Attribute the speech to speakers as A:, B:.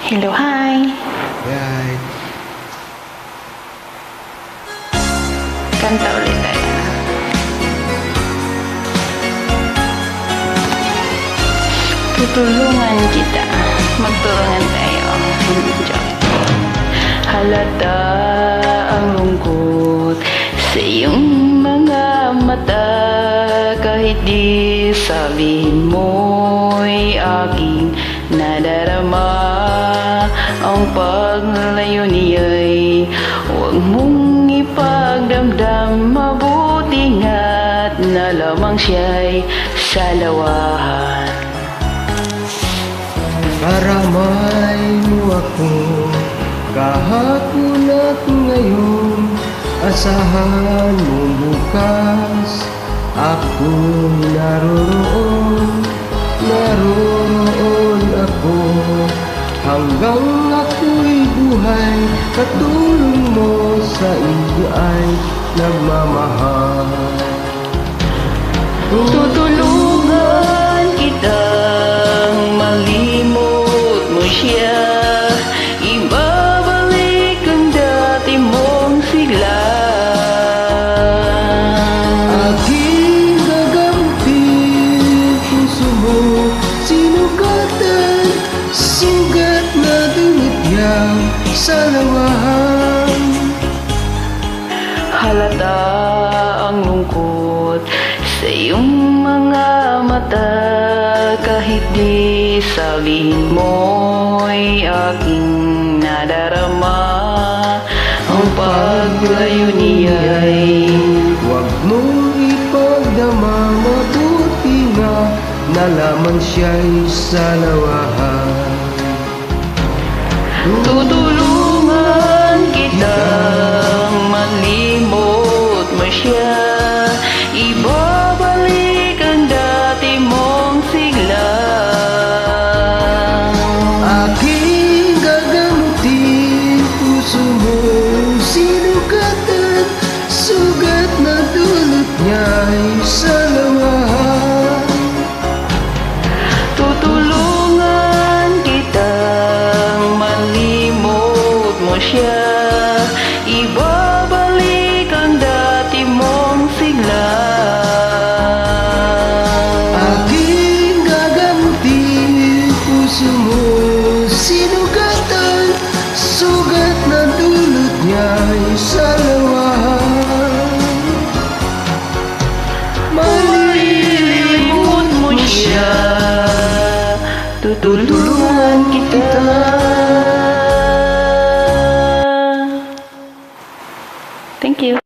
A: Hello, hi.
B: Right.
A: Kanta ulit tayo. Tutulungan kita. Magtulungan tayo. Joke. Halata ang lungkot sa iyong mga mata. Kahit di sabihin mo'y aking nadarama. Ang paglayo niya'y huwag mong ipagdamdam. Mabuti nga't na lamang siya'y salawahan.
B: Karamay mo ako kahapon at ngayon. Asahan mo bukas ako naroroon. Naroroon ako hanggang ako'y buhay. Katulong mo sa iyo ay nagmamahal.
A: Tutulungan kitang malimot mo siya. Ibabalik ang dati mong sigla.
B: Aking gagamutin puso mo, sinugatan, sugat na dumitya sa lawahan.
A: Halata ang lungkot sa iyong mga mata. Kahit di sabihin mo'y aking nadarama. Ang paglayo niya'y
B: Huwag mong ipagdama, mabuti nga na lamang siya'y sa lawahan.
A: tutulungan kitang malimot mo siya. Ibabalik ang dati mong sigla.
B: Aking gagamutin puso mo, sinugatan, sugat na dulot niya'y sa lawahan.
A: Tutulungan kitang malimot mo siya. Ibabalik ang dati mong sigla.
B: Aking gagamutin puso mo, sinugatan, sugat na dulot niya'y sa lawahan.
A: Malilimot mo siya. Tutulungan kita. Thank you.